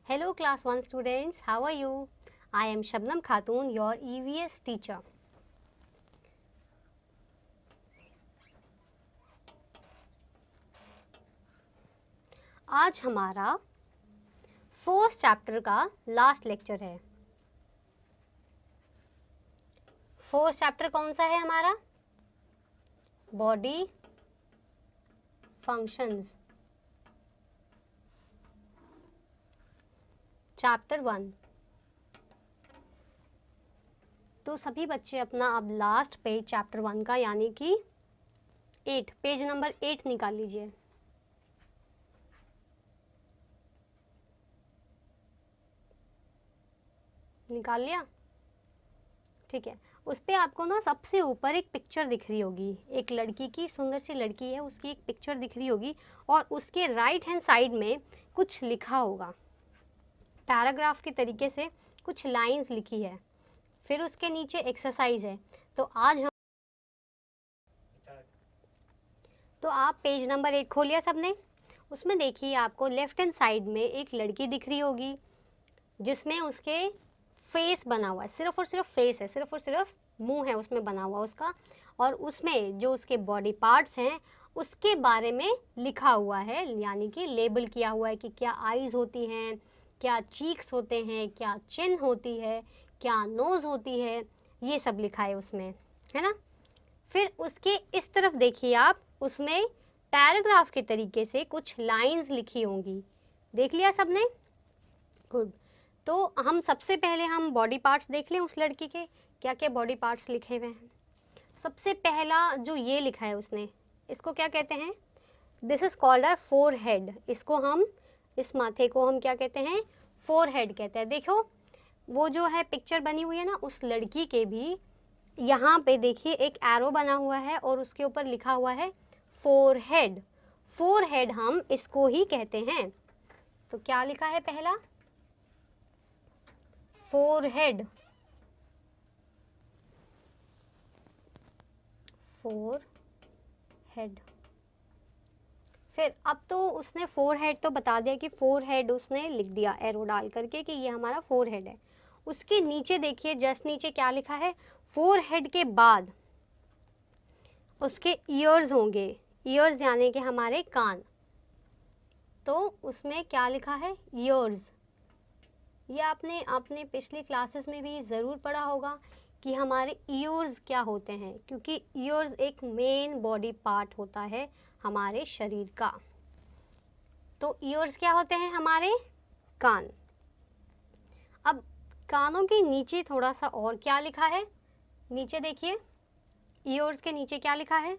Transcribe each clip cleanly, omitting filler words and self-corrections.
Hello class 1 students, how are you? I am Shabnam Khatun, your EVS teacher. आज हमारा fourth chapter का last lecture है। Fourth chapter कौन सा है हमारा? Body functions, chapter 1। तो सभी बच्चे अपना अब लास्ट पेज चैप्टर 1 का यानी कि 8 पेज नंबर 8 निकाल लीजिए। निकाल लिया? ठीक है। उस पे आपको ना सबसे ऊपर एक पिक्चर दिख रही होगी, एक लड़की की, सुंदर सी लड़की है, उसकी एक पिक्चर दिख रही होगी और उसके राइट हैंड साइड में कुछ लिखा होगा, पैराग्राफ के तरीके से कुछ लाइंस लिखी है, फिर उसके नीचे एक्सरसाइज है। तो आप पेज नंबर 8 खोलिए सबने। उसमें देखिए आपको लेफ्ट हैंड साइड में एक लड़की दिख रही होगी जिसमें उसके फेस बना हुआ है, सिर्फ और सिर्फ फेस है, सिर्फ और सिर्फ मुंह है उसमें बना हुआ उसका, और उसमें जो उसके बॉडी पार्ट्स हैं उसके बारे में लिखा हुआ है, यानी कि लेबल किया हुआ है कि क्या आईज होती हैं, क्या चीक्स होते हैं, क्या चिन होती है, क्या नोज़ होती है, ये सब लिखा है उसमें, है ना। फिर उसके इस तरफ देखिए आप, उसमें पैराग्राफ के तरीके से कुछ लाइंस लिखी होंगी। देख लिया सबने? गुड। तो हम सबसे पहले हम बॉडी पार्ट्स देख लें उस लड़की के, क्या क्या बॉडी पार्ट्स लिखे हुए हैं। सबसे पहला जो ये लिखा है उसने, इसको क्या कहते हैं? This is called our forehead. इसको हम, इस माथे को हम क्या कहते हैं? फोरहेड कहते हैं। देखो वो जो है पिक्चर बनी हुई है ना, उस लड़की के भी यहाँ पे देखिए एक एरो बना हुआ है और उसके ऊपर लिखा हुआ है फोरहेड। फोरहेड हम इसको ही कहते हैं। तो क्या लिखा है पहला? Forehead, forehead. फिर अब तो उसने फोरहेड तो बता दिया कि फोरहेड उसने लिख दिया एरो डाल करके कि ये हमारा फोरहेड है। उसके नीचे देखिए, जस्ट नीचे क्या लिखा है? फोरहेड के बाद उसके ईयर्स होंगे, ईयर्स यानी कि हमारे कान। तो उसमें क्या लिखा है? ईयर्स। ये आपने अपने पिछली क्लासेस में भी ज़रूर पढ़ा होगा कि हमारे ईयर्स क्या होते हैं, क्योंकि ईयर्स एक मेन बॉडी पार्ट होता है हमारे शरीर का। तो ईयर्स क्या होते हैं? हमारे कान। अब कानों के नीचे थोड़ा सा और क्या लिखा है? नीचे देखिए, ईयर्स के नीचे क्या लिखा है?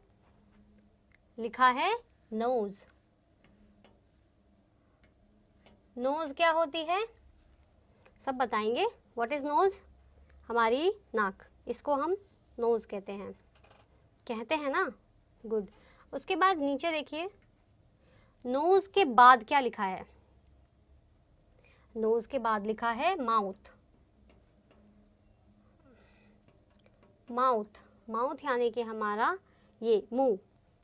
लिखा है नोज। नोज क्या होती है? सब बताएंगे। What is nose? हमारी नाक, इसको हम नोज कहते हैं ना। गुड। उसके बाद नीचे देखिए, नोज के बाद क्या लिखा है? नोज के बाद लिखा है माउथ। माउथ, माउथ यानी कि हमारा ये मुंह,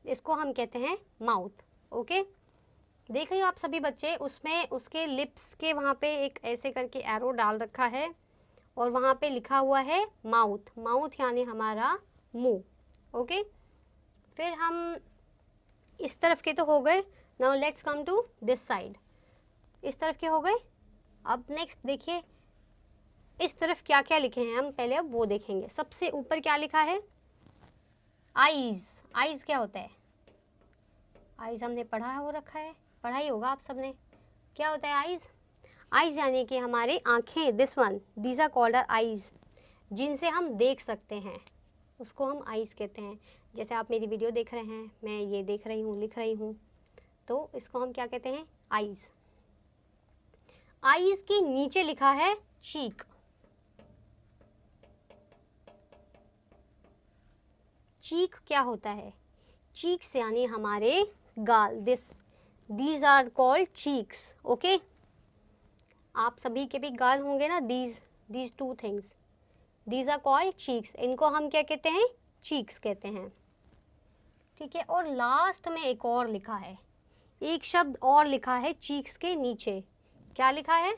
इसको हम कहते हैं माउथ। ओके, देख रहे हो आप सभी बच्चे, उसमें उसके लिप्स के वहाँ पे एक ऐसे करके एरो डाल रखा है और वहाँ पे लिखा हुआ है माउथ। माउथ यानी हमारा मुंह। ओके, फिर हम इस तरफ के तो हो गए। Now let's come to this side. इस तरफ के हो गए। अब नेक्स्ट देखिए इस तरफ क्या क्या लिखे हैं, हम पहले अब वो देखेंगे। सबसे ऊपर क्या लिखा है? आईज। आईज क्या होता है? आईज हमने पढ़ा हो रखा है, पढ़ा ही होगा आप सबने। क्या होता है आईज? आईज यानी कि हमारी आंखें, this one, these are called our eyes, जिनसे हम देख सकते हैं, उसको हम आईज कहते हैं। जैसे आप मेरी वीडियो देख रहे हैं, मैं ये देख रही हूँ, लिख रही हूँ, तो इसको हम क्या कहते हैं? आईज। आईज के नीचे लिखा है चीक। चीक क्या होता है? चीक्स यानी हमारे गाल, these are called cheeks. Okay, आप सभी के भी गाल होंगे ना, these two things, these are called cheeks. इनको हम क्या कहते हैं? चीक्स कहते हैं। ठीक है, और लास्ट में एक और लिखा है, एक शब्द और लिखा है चीक्स के नीचे। क्या लिखा है?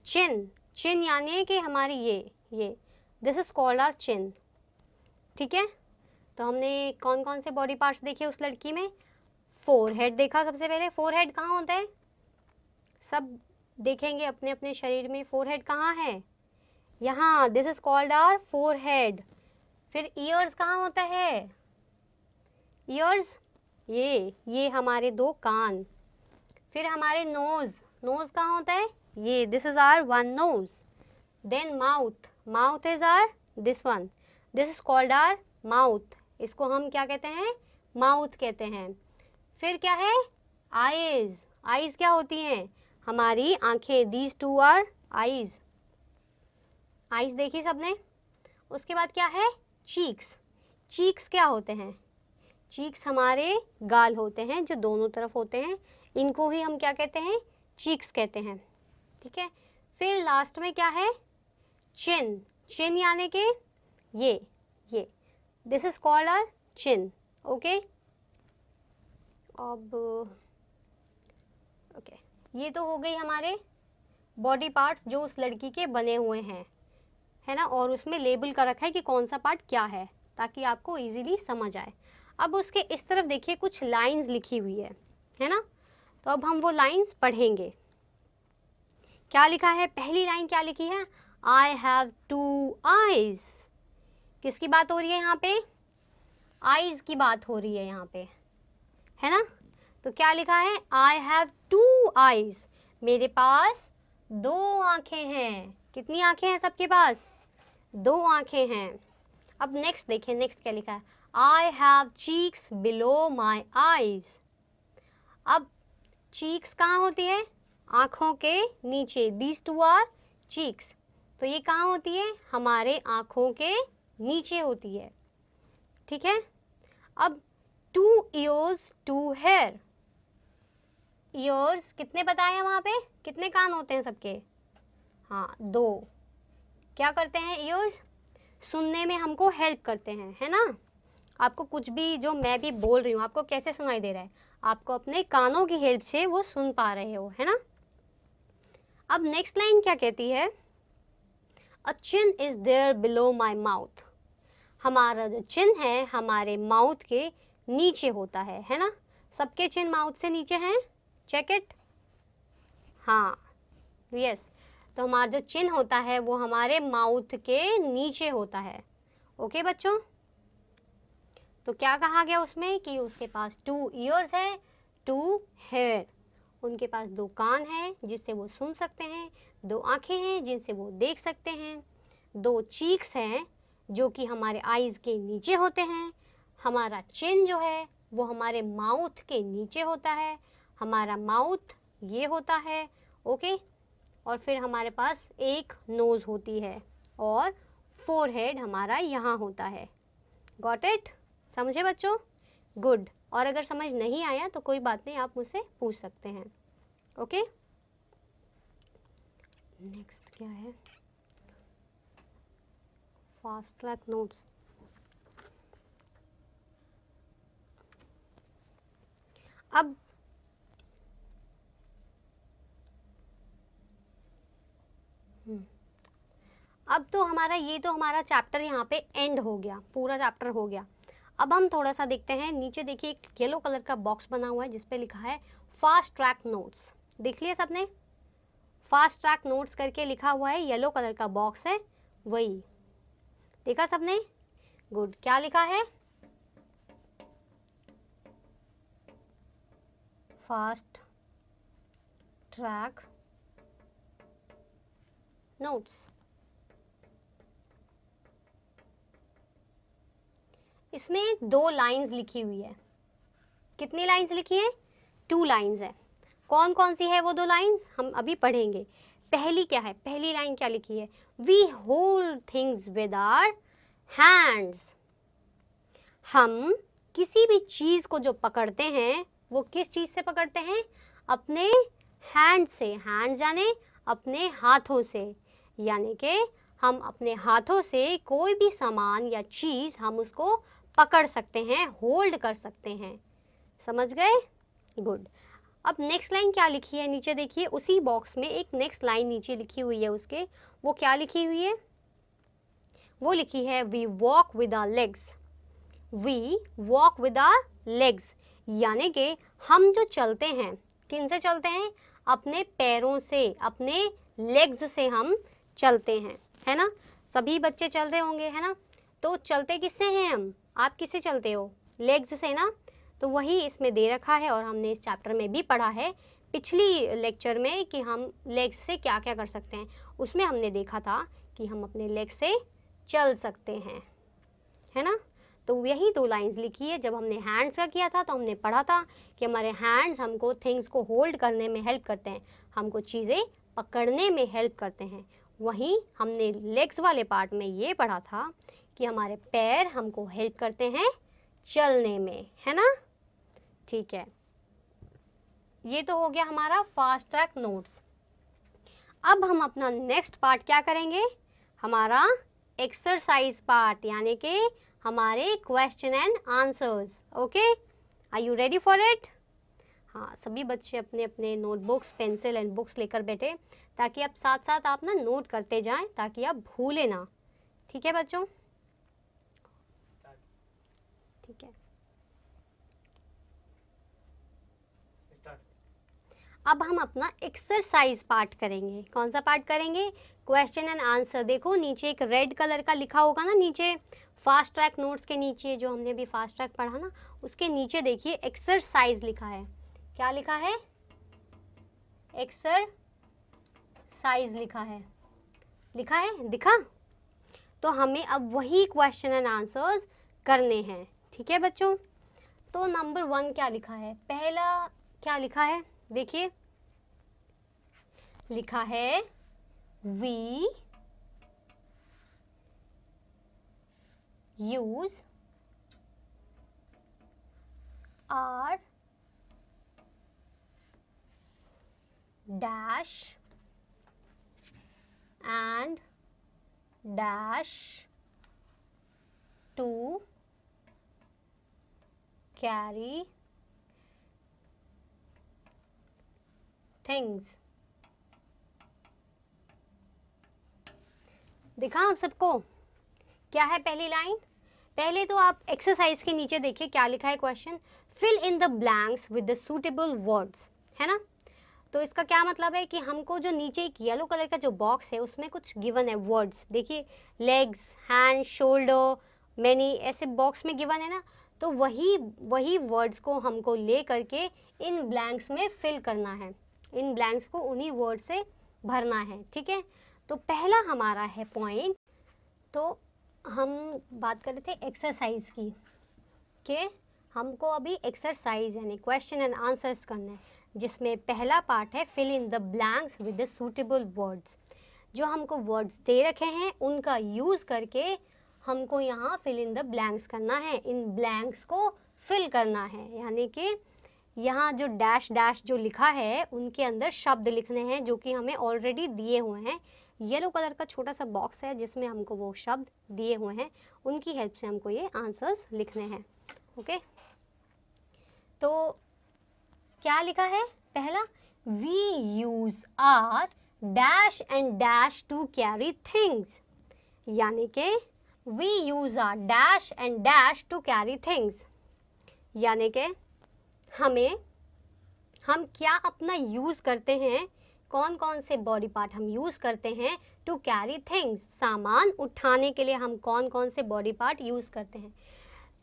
चिन, चिन यानी कि हमारी ये दिस इज कॉल्ड आवर चिन। ठीक है, तो हमने कौन कौन से बॉडी पार्ट्स देखे उस लड़की में? फोरहेड देखा सबसे पहले। फोरहेड कहाँ होता है? सब देखेंगे अपने अपने शरीर में फोरहेड कहाँ है, यहाँ, this is called our forehead. फिर ईयर्स कहाँ होता है? ईयर्स ये हमारे दो कान। फिर हमारे नोज, नोज कहाँ होता है? ये, this is our one nose. Then mouth, mouth is our this one, this is called our mouth. इसको हम क्या कहते हैं? माउथ कहते हैं। फिर क्या है? आईज, आईज क्या होती हैं? हमारी आंखें, these two are eyes, eyes देखी सबने। उसके बाद क्या है? चीक्स, चीक्स क्या होते हैं? चीक्स हमारे गाल होते हैं जो दोनों तरफ होते हैं, इनको ही हम क्या कहते हैं? चीक्स कहते हैं। ठीक है, फिर लास्ट में क्या है? चिन, चिन यानी कि ये, this is called our chin. Okay, अब ओके, ये तो हो गई हमारे बॉडी पार्ट्स जो उस लड़की के बने हुए हैं, है ना, और उसमें लेबल कर रखा है कि कौन सा पार्ट क्या है, ताकि आपको इजीली समझ आए। अब उसके इस तरफ देखिए कुछ लाइंस लिखी हुई है ना, तो अब हम वो लाइंस पढ़ेंगे। क्या लिखा है? पहली लाइन क्या लिखी है? I have two eyes. किसकी बात हो रही है यहाँ पे? आईज की बात हो रही है यहाँ पे, है ना। तो क्या लिखा है? आई हैव टू आईज, मेरे पास दो आंखें हैं। कितनी आंखें हैं सबके पास? दो आंखें हैं। अब नेक्स्ट देखिए, नेक्स्ट क्या लिखा है? I have cheeks below my eyes. अब चीक्स कहाँ होती है? आँखों के नीचे, दीज टू आर चीक्स। तो ये कहाँ होती है? हमारे आँखों के नीचे होती है। ठीक है, अब two ears two hair, ears कितने बताए हैं वहाँ पे? कितने कान होते हैं सबके? हाँ, दो। क्या करते हैं ईयर्स? सुनने में हमको हेल्प करते हैं, है ना। आपको कुछ भी जो मैं भी बोल रही हूँ आपको कैसे सुनाई दे रहा है? आपको अपने कानों की हेल्प से वो सुन पा रहे हो, है ना। अब नेक्स्ट लाइन क्या कहती है? A chin is there below my mouth, हमारा जो चिन है हमारे माउथ के नीचे होता है ना। सबके चिन माउथ से नीचे हैं, चेक इट। हाँ, यस, तो हमारा जो चिन होता है वो हमारे माउथ के नीचे होता है। ओके बच्चों, तो क्या कहा गया उसमें कि उसके पास टू ईयर्स है, टू हेयर, उनके पास दो कान हैं जिससे वो सुन सकते हैं, दो आंखें हैं जिनसे वो देख सकते हैं, दो चीक्स हैं जो कि हमारे आईज के नीचे होते हैं, हमारा चिन जो है वो हमारे माउथ के नीचे होता है, हमारा माउथ ये होता है। ओके, और फिर हमारे पास एक नोज़ होती है और फोरहेड हमारा यहाँ होता है। Got it? समझे बच्चों? गुड। और अगर समझ नहीं आया तो कोई बात नहीं, आप मुझसे पूछ सकते हैं। ओके, नेक्स्ट क्या है? Fast track notes. अब अब तो हमारा ये तो हमारा चैप्टर यहाँ पे एंड हो गया, पूरा चैप्टर हो गया। अब हम थोड़ा सा देखते हैं, नीचे देखिए एक येलो कलर का बॉक्स बना हुआ है जिस पे लिखा है फास्ट ट्रैक नोट्स। देख लिया सबने? फास्ट ट्रैक नोट्स करके लिखा हुआ है, येलो कलर का बॉक्स है, वही देखा सबने? गुड। क्या लिखा है? Fast track notes. इसमें दो लाइंस लिखी हुई है। कितनी लाइंस लिखी है? टू लाइंस है। कौन कौन सी है वो दो लाइंस? हम अभी पढ़ेंगे। पहली क्या है? पहली लाइन क्या लिखी है? We hold things with our hands. हम किसी भी चीज़ को जो पकड़ते हैं वो किस चीज़ से पकड़ते हैं? अपने हैंड से। हैंड जाने अपने हाथों से, यानी कि हम अपने हाथों से कोई भी सामान या चीज़ हम उसको पकड़ सकते हैं, होल्ड कर सकते हैं। समझ गए? गुड। अब नेक्स्ट लाइन क्या लिखी है नीचे देखिए, उसी बॉक्स में एक नेक्स्ट लाइन नीचे लिखी हुई है उसके, वो क्या लिखी हुई है, वो लिखी है we walk with our legs, we walk with our legs, यानी कि हम जो चलते हैं, किन से चलते हैं, अपने पैरों से, अपने लेग्स से हम चलते हैं, है ना। सभी बच्चे चल रहे होंगे, है ना। तो चलते किससे हैं हम, आप किससे चलते हो, लेग्स से ना। तो वही इसमें दे रखा है और हमने इस चैप्टर में भी पढ़ा है पिछली लेक्चर में कि हम लेग्स से क्या क्या कर सकते हैं। उसमें हमने देखा था कि हम अपने लेग्स से चल सकते हैं, है ना। तो यही दो लाइंस लिखी है। जब हमने हैंड्स का किया था तो हमने पढ़ा था कि हमारे हैंड्स हमको थिंग्स को होल्ड करने में हेल्प करते हैं, हमको चीज़ें पकड़ने में हेल्प करते हैं। वहीं हमने लेग्स वाले पार्ट में ये पढ़ा था कि हमारे पैर हमको हेल्प करते हैं चलने में, है ना। ठीक है, ये तो हो गया हमारा फास्ट ट्रैक नोट्स। अब हम अपना नेक्स्ट पार्ट क्या करेंगे, हमारा एक्सरसाइज पार्ट, यानी कि हमारे question and answers. Okay, are you ready for it. हाँ, सभी बच्चे अपने अपने नोटबुक्स, पेंसिल एंड बुक्स लेकर बैठे, ताकि आप साथ साथ आप ना नोट करते जाएं, ताकि आप भूलें ना। ठीक है बच्चों, ठीक है। अब हम अपना एक्सरसाइज पार्ट करेंगे। कौन सा पार्ट करेंगे, क्वेश्चन एंड आंसर। देखो नीचे एक रेड कलर का लिखा होगा ना, नीचे फास्ट ट्रैक नोट्स के नीचे, जो हमने भी फास्ट ट्रैक पढ़ा ना, उसके नीचे देखिए एक्सरसाइज लिखा है। क्या लिखा है, एक्सरसाइज लिखा है, लिखा है, दिखा। तो हमें अब वही क्वेश्चन एंड आंसर्स करने हैं। ठीक है बच्चों, तो नंबर 1 क्या लिखा है, पहला क्या लिखा है, देखिए लिखा है we use our dash and dash to carry things. दिखा आप सबको, क्या है पहली लाइन। पहले तो आप एक्सरसाइज के नीचे देखिए क्या लिखा है question, fill in the blanks with the suitable words, है ना। तो इसका क्या मतलब है कि हमको जो नीचे एक येलो कलर का जो बॉक्स है उसमें कुछ गिवन है वर्ड्स, देखिए लेग्स, हैंड, शोल्डर, मैनी, ऐसे बॉक्स में गिवन है ना। तो वही वर्ड्स को हमको ले करके इन ब्लैंक्स में फिल करना है, इन ब्लैंक्स को उन्हीं वर्ड से भरना है। ठीक है, तो पहला हमारा है पॉइंट। तो हम बात कर रहे थे एक्सरसाइज की, कि हमको अभी एक्सरसाइज यानी क्वेश्चन एंड आंसर्स करना है, जिसमें पहला पार्ट है fill in the blanks with the suitable words. जो हमको वर्ड्स दे रखे हैं उनका यूज़ करके हमको यहाँ फिल इन द ब्लैंक्स करना है, इन ब्लैंक्स को फिल करना है। यानी कि यहाँ जो डैश डैश जो लिखा है उनके अंदर शब्द लिखने हैं जो कि हमें ऑलरेडी दिए हुए हैं। येलो कलर का छोटा सा बॉक्स है जिसमें हमको वो शब्द दिए हुए हैं, उनकी हेल्प से हमको ये आंसर्स लिखने हैं। ओके, तो क्या लिखा है पहला, we use our dash and dash to carry things, यानी कि we use our dash and dash to carry things, यानी कि हम क्या अपना यूज करते हैं, कौन कौन से बॉडी पार्ट हम यूज करते हैं टू कैरी थिंग्स, सामान उठाने के लिए हम कौन कौन से बॉडी पार्ट यूज करते हैं।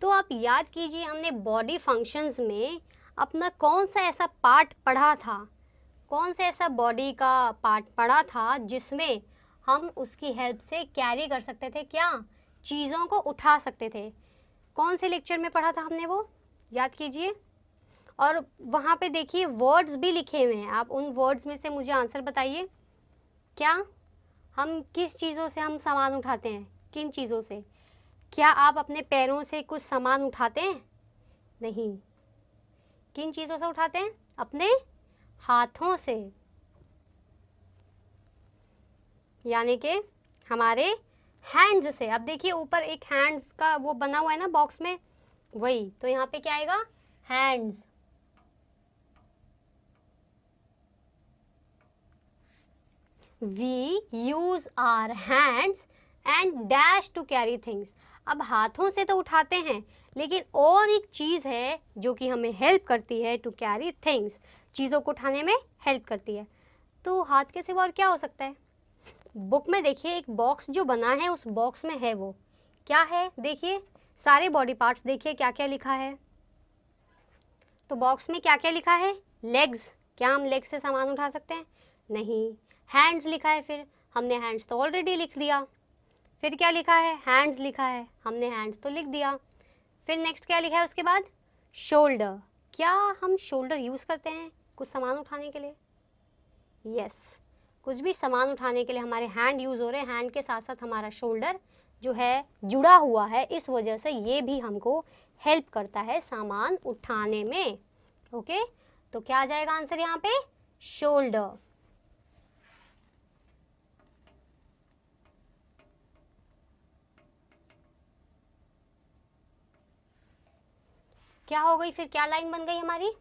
तो आप याद कीजिए हमने बॉडी फंक्शंस में अपना कौन सा ऐसा पार्ट पढ़ा था, कौन सा ऐसा बॉडी का पार्ट पढ़ा था जिसमें हम उसकी हेल्प से कैरी कर सकते थे, क्या चीज़ों को उठा सकते थे। कौन से लेक्चर में पढ़ा था हमने, वो याद कीजिए। और वहाँ पे देखिए वर्ड्स भी लिखे हुए हैं, आप उन वर्ड्स में से मुझे आंसर बताइए। क्या हम किस चीज़ों से हम सामान उठाते हैं, किन चीज़ों से। क्या आप अपने पैरों से कुछ सामान उठाते हैं, नहीं। किन चीज़ों से उठाते हैं, अपने हाथों से, यानी कि हमारे हैंड्स से। अब देखिए ऊपर एक हैंड्स का वो बना हुआ है ना बॉक्स में, वही तो यहाँ पे क्या आएगा, hands. We use our hands and dash to carry things. अब हाथों से तो उठाते हैं, लेकिन और एक चीज़ है जो कि हमें हेल्प करती है टू कैरी थिंग्स, चीज़ों को उठाने में हेल्प करती है। तो हाथ के सिवा और क्या हो सकता है? बुक में देखिए एक बॉक्स जो बना है, उस बॉक्स में है वो क्या है? देखिए सारे बॉडी पार्ट्स, देखिए क्या क्या लिखा है। तो बॉक्स में क्या क्या लिखा है? लेग्स। क्या हम लेग से सामान उठा सकते हैं? नहीं। हैंड्स लिखा है, फिर हमने हैंड्स तो ऑलरेडी लिख दिया। फिर क्या लिखा है? हैंड्स लिखा है, हमने हैंड्स तो लिख दिया। फिर नेक्स्ट क्या लिखा है उसके बाद? शोल्डर। क्या हम शोल्डर यूज़ करते हैं कुछ सामान उठाने के लिए? यस, कुछ भी सामान उठाने के लिए हमारे हैंड यूज़ हो रहे हैं, हैंड के साथ साथ हमारा शोल्डर जो है जुड़ा हुआ है, इस वजह से ये भी हमको हेल्प करता है सामान उठाने में। ओके, तो क्या आ जाएगा आंसर यहाँ पे? शोल्डर। क्या हो गई फिर? क्या लाइन बन गई हमारी?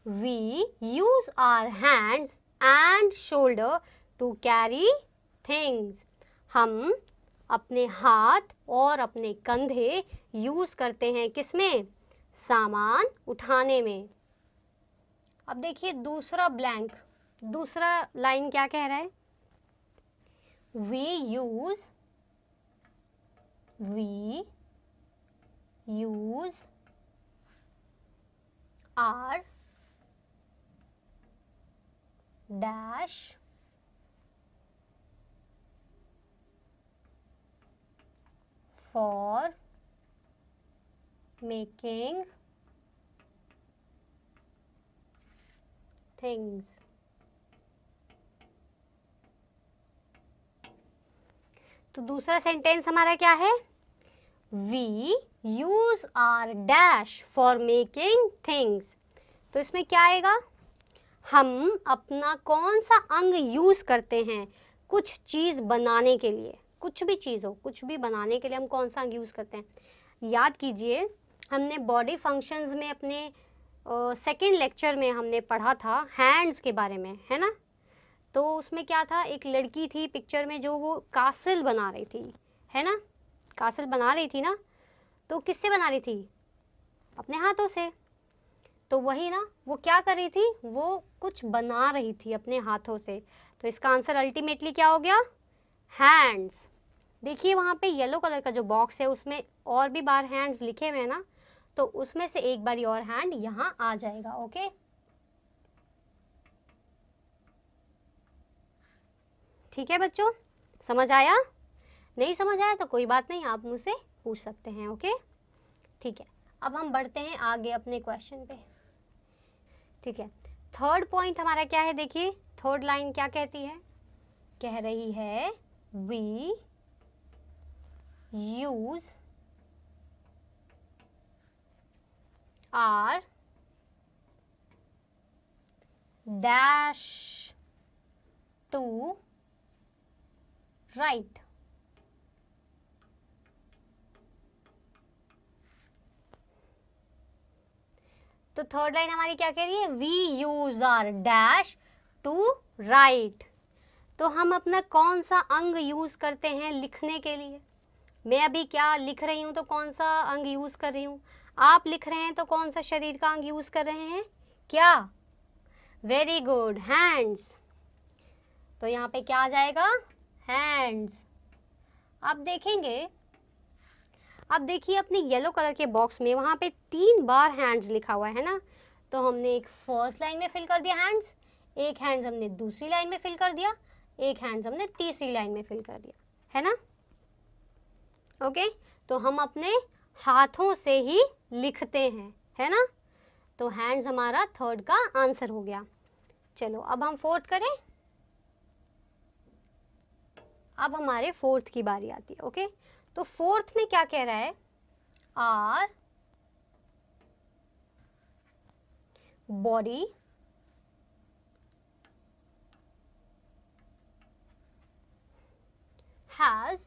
We use our hands and shoulder to carry things. हम अपने हाथ और अपने कंधे यूज करते हैं किसमें? सामान उठाने में। अब देखिए दूसरा ब्लैंक, दूसरा लाइन क्या कह रहा है? We use our dash for making things. तो दूसरा सेंटेंस हमारा क्या है? We use our dash for making things. तो इसमें क्या आएगा? हम अपना कौन सा अंग यूज करते हैं कुछ चीज बनाने के लिए? कुछ भी चीज हो, कुछ भी बनाने के लिए हम कौन सा अंग यूज करते हैं? याद कीजिए, हमने बॉडी फंक्शंस में अपने सेकेंड लेक्चर में हमने पढ़ा था हैंड्स के बारे में, है ना? तो उसमें क्या था, एक लड़की थी पिक्चर में जो वो कासल बना रही थी, है ना? कासल बना रही थी ना, तो किससे बना रही थी? अपने हाथों से। तो वही ना, वो क्या कर रही थी? वो कुछ बना रही थी अपने हाथों से। तो इसका आंसर अल्टीमेटली क्या हो गया? हैंड्स। देखिए वहाँ पे येलो कलर का जो बॉक्स है उसमें और भी बार हैंड्स लिखे हुए हैं ना, तो उसमें से एक बारी और हैंड यहाँ आ जाएगा। ओके, ठीक है बच्चों, समझ आया? नहीं समझ आया तो कोई बात नहीं, आप मुझसे पूछ सकते हैं। ओके, ठीक है। अब हम बढ़ते हैं आगे अपने क्वेश्चन पे। ठीक है, थर्ड पॉइंट हमारा क्या है? देखिए थर्ड लाइन क्या कहती है? कह रही है we use our dash to write. तो थर्ड लाइन हमारी क्या कह रही है? We use our dash to write. तो हम अपना कौन सा अंग यूज करते हैं लिखने के लिए? मैं अभी क्या लिख रही हूं तो कौन सा अंग यूज कर रही हूं? आप लिख रहे हैं तो कौन सा शरीर का अंग यूज कर रहे हैं? क्या? Very good, hands. तो यहाँ पे क्या आ जाएगा? हैंड्स। अब देखेंगे, अब देखिए अपने येलो कलर के बॉक्स में वहाँ पे 3 बार हैंड्स लिखा हुआ है ना, तो हमने एक फर्स्ट लाइन में फिल कर दिया हैंड्स, एक हैंड्स हमने दूसरी लाइन में फिल कर दिया, एक हैंड्स हमने तीसरी लाइन में फिल कर दिया, है ना? ओके, तो हम अपने हाथों से ही लिखते हैं, है ना? तो हैंड्स हमारा थर्ड का आंसर हो गया। चलो अब हम फोर्थ करें। अब हमारे फोर्थ की बारी आती है। ओके, तो फोर्थ में क्या कह रहा है? Our body has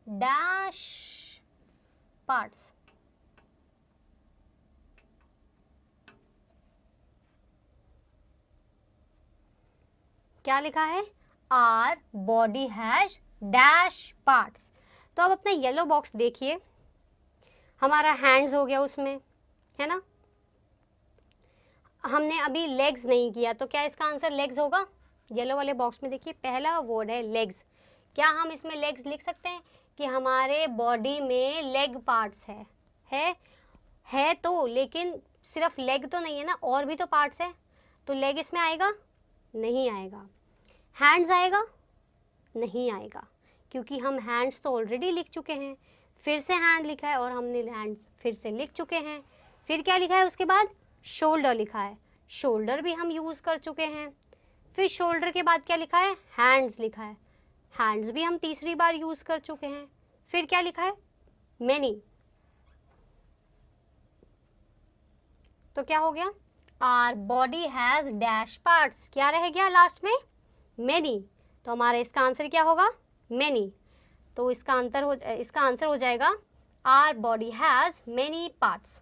dash parts। क्या लिखा है? Our body has dash parts. तो अब अपना येलो बॉक्स देखिए, हमारा हैंड्स हो गया उसमें, है ना। हमने अभी लेग्स नहीं किया, तो क्या इसका आंसर लेग्स होगा? येलो वाले बॉक्स में देखिए पहला वर्ड है लेग्स। क्या हम इसमें लेग्स लिख सकते हैं कि हमारे बॉडी में लेग पार्ट्स है तो, लेकिन सिर्फ लेग तो नहीं है ना, और भी तो पार्ट्स है, तो लेग इसमें आएगा? नहीं आएगा। हैंड्स आएगा? नहीं आएगा, क्योंकि हम हैंड्स तो ऑलरेडी लिख चुके हैं, फिर से हैंड लिखा है और हमने हैंड्स फिर से लिख चुके हैं। फिर क्या लिखा है उसके बाद? शोल्डर लिखा है, शोल्डर भी हम यूज़ कर चुके हैं। फिर शोल्डर के बाद क्या लिखा है? हैंड्स लिखा है, हैंड्स भी हम तीसरी बार यूज़ कर चुके हैं। फिर क्या लिखा है? मैनी। तो क्या हो गया? Our body has dash parts. क्या रह गया लास्ट में? मैनी। तो हमारा इसका आंसर क्या होगा? मैनी। तो इसका आंसर हो जाएगा our body has many parts.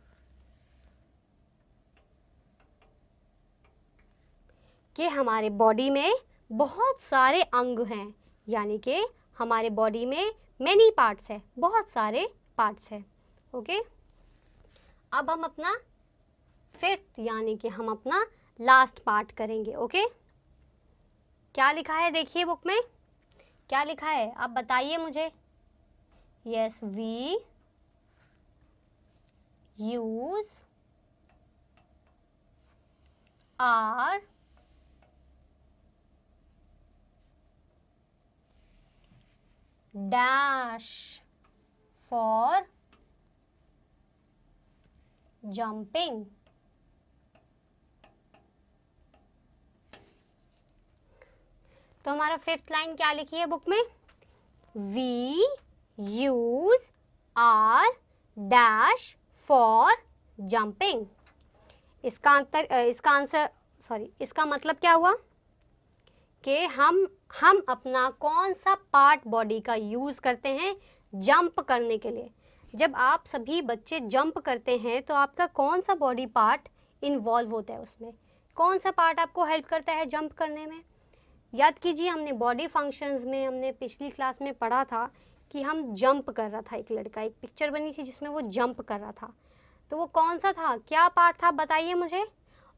कि हमारे बॉडी में बहुत सारे अंग हैं, यानी कि हमारे बॉडी में मैनी पार्ट्स है, बहुत सारे पार्ट्स है। ओके, अब हम अपना फिफ्थ यानी कि हम अपना लास्ट पार्ट करेंगे। ओके, क्या लिखा है देखिए बुक में, क्या लिखा है आप बताइए मुझे। Yes, we use our dash for jumping। तो हमारा फिफ्थ लाइन क्या लिखी है बुक में? We use our dash for jumping. इसका मतलब क्या हुआ कि हम अपना कौन सा पार्ट बॉडी का यूज़ करते हैं जंप करने के लिए। जब आप सभी बच्चे जंप करते हैं तो आपका कौन सा बॉडी पार्ट इन्वॉल्व होता है उसमें? कौन सा पार्ट आपको हेल्प करता है जंप करने में? याद कीजिए, हमने बॉडी फंक्शंस में हमने पिछली क्लास में पढ़ा था कि हम जंप कर रहा था, एक लड़का, एक पिक्चर बनी थी जिसमें वो जंप कर रहा था। तो वो कौन सा था, क्या पार्ट था, बताइए मुझे।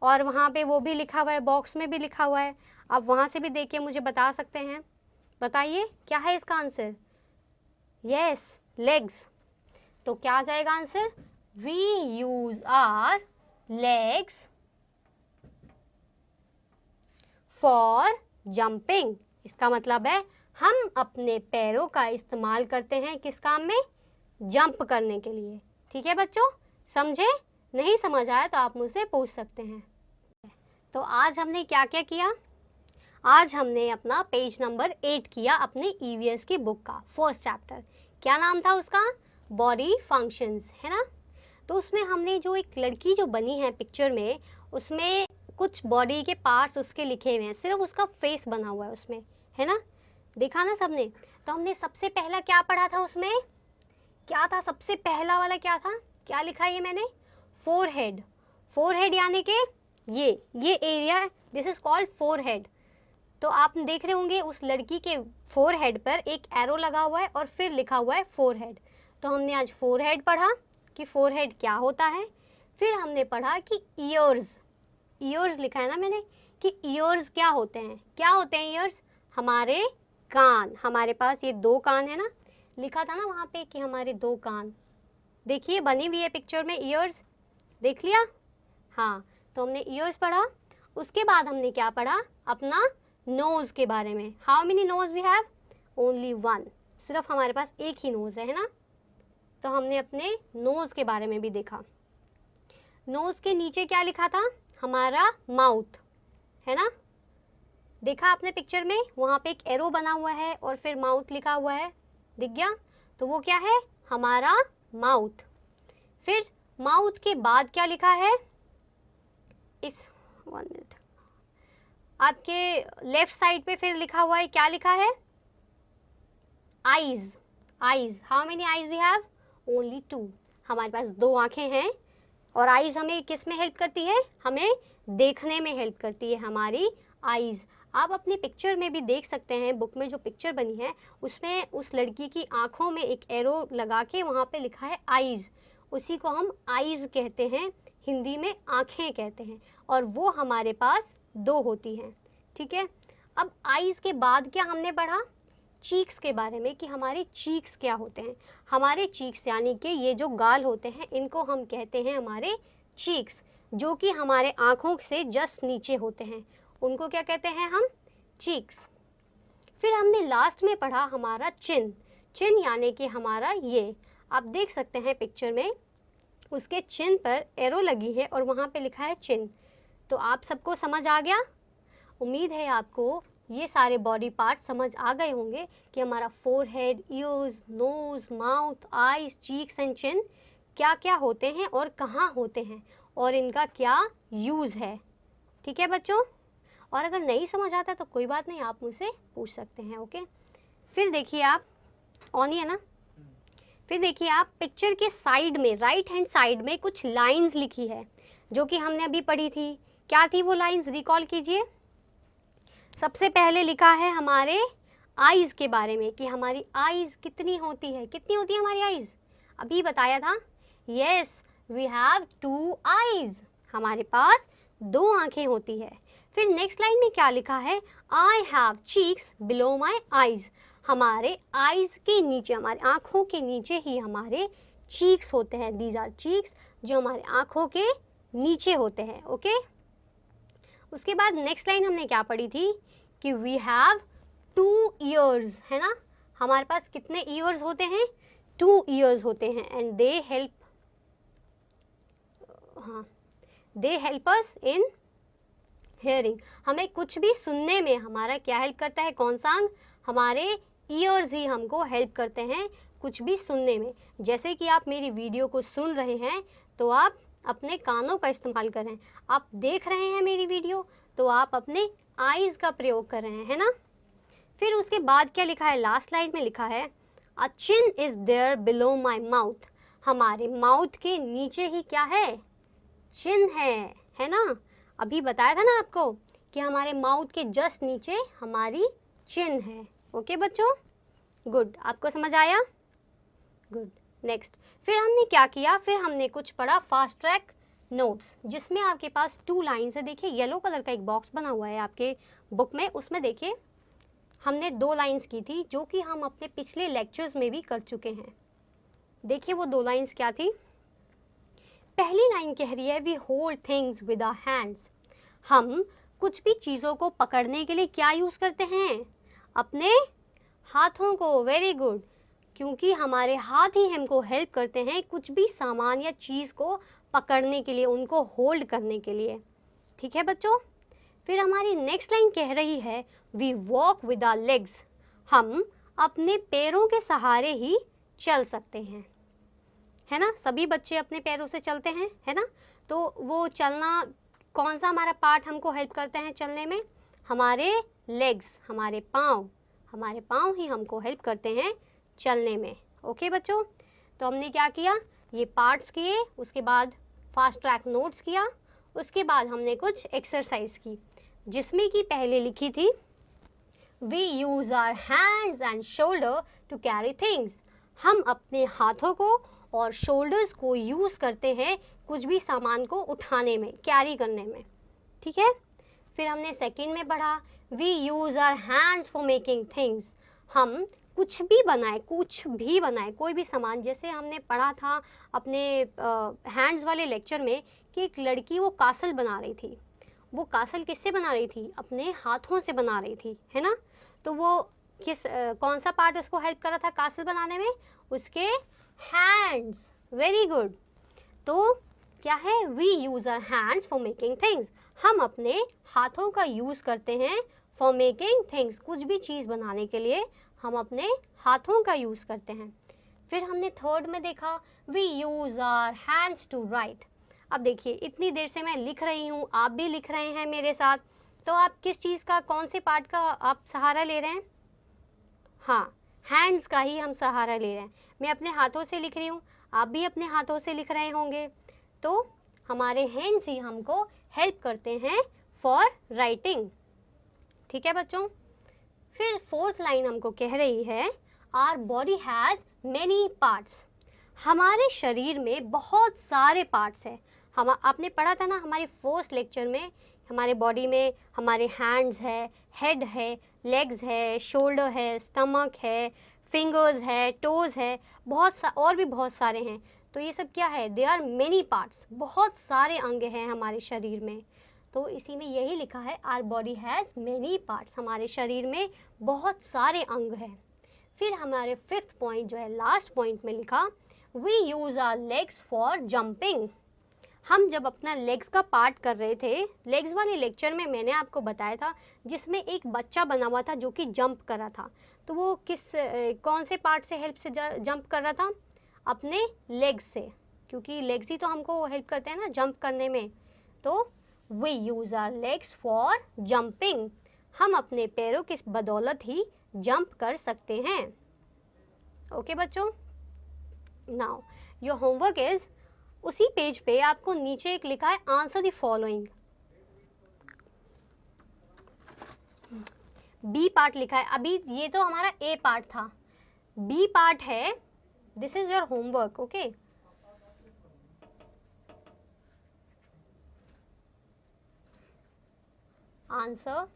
और वहाँ पे वो भी लिखा हुआ है, बॉक्स में भी लिखा हुआ है, आप वहाँ से भी देख के मुझे बता सकते हैं। बताइए क्या है इसका आंसर? Yes, legs. तो क्या आ जाएगा answer? We use our legs for jumping. इसका मतलब है हम अपने पैरों का इस्तेमाल करते हैं किस काम में? जंप करने के लिए। ठीक है बच्चों, समझे? नहीं समझ आया तो आप मुझसे पूछ सकते हैं। तो आज हमने क्या क्या किया? आज हमने अपना पेज नंबर 8 किया अपने ईवीएस की बुक का फर्स्ट चैप्टर। क्या नाम था उसका? बॉडी फंक्शंस, है ना। तो उसमें हमने जो एक लड़की जो बनी है पिक्चर में, उसमें कुछ बॉडी के पार्ट्स उसके लिखे हुए हैं, सिर्फ उसका फेस बना हुआ है उसमें, है ना। देखा ना सबने? तो हमने सबसे पहला क्या पढ़ा था उसमें? क्या था सबसे पहला वाला? क्या था, क्या लिखा है ये मैंने? फोरहेड। फोरहेड यानी कि ये area, this is called forehead. तो आप देख रहे होंगे उस लड़की के फोरहेड पर एक एरो लगा हुआ है और फिर लिखा हुआ है फोरहेड। तो हमने आज फोरहेड पढ़ा कि फोरहेड क्या होता है। फिर हमने पढ़ा कि ईयर्स, ईयर्स लिखा है ना मैंने, कि ईयर्स क्या होते हैं? क्या होते हैं ईयर्स? हमारे कान। हमारे पास ये 2 कान है ना, लिखा था ना वहाँ पे कि हमारे 2 कान। देखिए बनी हुई है पिक्चर में ईयर्स, देख लिया? हाँ, तो हमने ईयर्स पढ़ा। उसके बाद हमने क्या पढ़ा? अपना नोज़ के बारे में। How many nose we have? Only 1। सिर्फ हमारे पास एक ही नोज़ है ना। तो हमने अपने नोज़ के बारे में भी देखा। नोज़ के नीचे क्या लिखा था? हमारा माउथ, है ना। देखा आपने पिक्चर में, वहाँ पे एक एरो बना हुआ है और फिर माउथ लिखा हुआ है, दिख गया? तो वो क्या है? हमारा माउथ। फिर माउथ के बाद क्या लिखा है? इस 1 मिनट, आपके लेफ्ट साइड पे फिर लिखा हुआ है, क्या लिखा है? Eyes. Eyes, how many eyes we have? Only 2। हमारे पास 2 आंखें हैं। और आईज हमें किस में हेल्प करती है? हमें देखने में हेल्प करती है हमारी आईज। आप अपनी पिक्चर में भी देख सकते हैं, बुक में जो पिक्चर बनी है उसमें उस लड़की की आँखों में एक एरो लगा के वहाँ पे लिखा है आईज़, उसी को हम आईज़ कहते हैं, हिंदी में आँखें कहते हैं, और वो हमारे पास 2 होती हैं, ठीक है। अब आईज़ के बाद क्या हमने पढ़ा, चीक्स के बारे में, कि हमारे चीक्स क्या होते हैं। हमारे चीक्स यानी कि ये जो गाल होते हैं इनको हम कहते हैं हमारे चीक्स, जो कि हमारे आँखों से जस्ट नीचे होते हैं, उनको क्या कहते हैं हम, चीक्स। फिर हमने लास्ट में पढ़ा हमारा चिन, चिन यानी कि हमारा ये, आप देख सकते हैं पिक्चर में उसके चिन पर एरो लगी है और वहाँ पे लिखा है चिन। तो आप सबको समझ आ गया, उम्मीद है आपको ये सारे बॉडी पार्ट समझ आ गए होंगे कि हमारा forehead, ears, nose, mouth, eyes, cheeks and chin क्या क्या होते हैं और कहाँ होते हैं और इनका क्या यूज़ है, ठीक है बच्चों। और अगर नहीं समझ आता तो कोई बात नहीं, आप मुझसे पूछ सकते हैं, ओके। फिर देखिए आप, ऑन ही है ना, फिर देखिए आप पिक्चर के साइड में, राइट हैंड साइड में कुछ लाइंस लिखी है जो कि हमने अभी पढ़ी थी। क्या थी वो लाइंस, रिकॉल कीजिए। सबसे पहले लिखा है हमारे आईज के बारे में कि हमारी आईज कितनी होती है, कितनी होती है हमारी आईज, अभी बताया था, यस वी हैव 2 आईज, हमारे पास 2 आंखें होती है। फिर नेक्स्ट लाइन में क्या लिखा है, I have cheeks below my eyes, हमारे आईज के नीचे, हमारे आँखों के नीचे ही हमारे चीक्स होते हैं, दीज आर चीक्स, जो हमारे आँखों के नीचे होते हैं, ओके। उसके बाद नेक्स्ट लाइन हमने क्या पढ़ी थी कि वी हैव 2 ईयर्स, है ना, हमारे पास कितने ईयर्स होते हैं, 2 ईयर्स होते हैं, एंड दे हेल्प, हाँ, they help us in hearing, हमें कुछ भी सुनने में हमारा क्या हेल्प करता है, कौन सा अंग, हमारे ईयर्स ही हमको हेल्प करते हैं कुछ भी सुनने में। जैसे कि आप मेरी वीडियो को सुन रहे हैं तो आप अपने कानों का इस्तेमाल कर रहे हैं, आप देख रहे हैं मेरी वीडियो तो आप अपने आईज़ का प्रयोग कर रहे हैं, है ना। फिर उसके बाद क्या लिखा है, लास्ट लाइन में लिखा है a chin is there below my mouth, हमारे माउथ के नीचे ही क्या है, चिन है ना। अभी बताया था ना आपको कि हमारे माउथ के जस्ट नीचे हमारी चिन है, ओके बच्चों, गुड, आपको समझ आया, गुड। नेक्स्ट फिर हमने क्या किया, फिर हमने कुछ पढ़ा फास्ट ट्रैक नोट्स, जिसमें आपके पास 2 लाइन्स है। देखिए येलो कलर का एक बॉक्स बना हुआ है आपके बुक में, उसमें देखिए हमने 2 लाइन्स की थी जो कि हम अपने पिछले लेक्चर्स में भी कर चुके हैं। देखिए वो 2 लाइन्स क्या थी। पहली लाइन कह रही है we hold things with our hands, हम कुछ भी चीज़ों को पकड़ने के लिए क्या यूज़ करते हैं, अपने हाथों को, वेरी गुड, क्योंकि हमारे हाथ ही हमको हेल्प करते हैं कुछ भी सामान या चीज़ को पकड़ने के लिए, उनको होल्ड करने के लिए, ठीक है बच्चों। फिर हमारी नेक्स्ट लाइन कह रही है we walk with our legs, हम अपने पैरों के सहारे ही चल सकते हैं, है ना, सभी बच्चे अपने पैरों से चलते हैं, है ना। तो वो चलना, कौन सा हमारा पार्ट हमको हेल्प करते हैं चलने में, हमारे लेग्स, हमारे पाँव ही हमको हेल्प करते हैं चलने में, ओके बच्चों। तो हमने क्या किया, ये पार्ट्स किए, उसके बाद फास्ट ट्रैक नोट्स किया, उसके बाद हमने कुछ एक्सरसाइज की, जिसमें कि पहले लिखी थी we use our hands and shoulder to carry things, हम अपने हाथों को और शोल्डर्स को यूज़ करते हैं कुछ भी सामान को उठाने में, कैरी करने में, ठीक है। फिर हमने सेकंड में पढ़ा we use our hands for making things, हम कुछ भी बनाए, कोई भी सामान, जैसे हमने पढ़ा था अपने हैंड्स वाले लेक्चर में कि एक लड़की वो कासल बना रही थी, वो कासल किससे बना रही थी, अपने हाथों से बना रही थी, है ना। तो वो कौन सा पार्ट उसको हेल्प कर रहा था कासल बनाने में, उसके हैंड्स, वेरी गुड। तो क्या है, we use our hands for making things, हम अपने हाथों का यूज़ करते हैं फॉर मेकिंग थिंग्स, कुछ भी चीज़ बनाने के लिए हम अपने हाथों का यूज़ करते हैं। फिर हमने थर्ड में देखा we use our hands to write. अब देखिए इतनी देर से मैं लिख रही हूँ, आप भी लिख रहे हैं मेरे साथ, तो आप किस चीज़ का, कौन से पार्ट का आप सहारा ले रहे हैं, हाँ, हैंड्स का ही हम सहारा ले रहे हैं। मैं अपने हाथों से लिख रही हूँ, आप भी अपने हाथों से लिख रहे होंगे, तो हमारे हैंड्स ही हमको हेल्प करते हैं फॉर राइटिंग, ठीक है बच्चों। फिर फोर्थ लाइन हमको कह रही है our body has many parts. हमारे शरीर में बहुत सारे पार्ट्स हैं। हम आपने पढ़ा था ना हमारे फर्स्ट लेक्चर में, हमारे बॉडी में हमारे हैंड्स है, हेड है, लेग्स है, शोल्डर है, स्टमक है, फिंगर्स है, टोज़ है, और भी बहुत सारे हैं। तो ये सब क्या है? दे आर मेनी पार्ट्स, बहुत सारे अंग हैं हमारे शरीर में। तो इसी में यही लिखा है our body has many parts, हमारे शरीर में बहुत सारे अंग हैं। फिर हमारे फिफ्थ पॉइंट जो है, लास्ट पॉइंट में लिखा we use our legs for jumping. हम जब अपना लेग्स का पार्ट कर रहे थे, लेग्स वाले लेक्चर में मैंने आपको बताया था जिसमें एक बच्चा बना हुआ था जो कि जंप कर रहा था। तो वो कौन से पार्ट से हेल्प से जंप कर रहा था? अपने लेग्स से, क्योंकि लेग्स ही तो हमको हेल्प करते हैं ना जंप करने में। तो we use our legs for jumping, हम अपने पैरों की बदौलत ही जंप कर सकते हैं। ओके बच्चों, नाउ योर होमवर्क इज, उसी पेज पे आपको नीचे एक लिखा है answer the following. B part लिखा है, अभी ये तो हमारा ए पार्ट था, बी पार्ट है, this is your homework. Okay, answer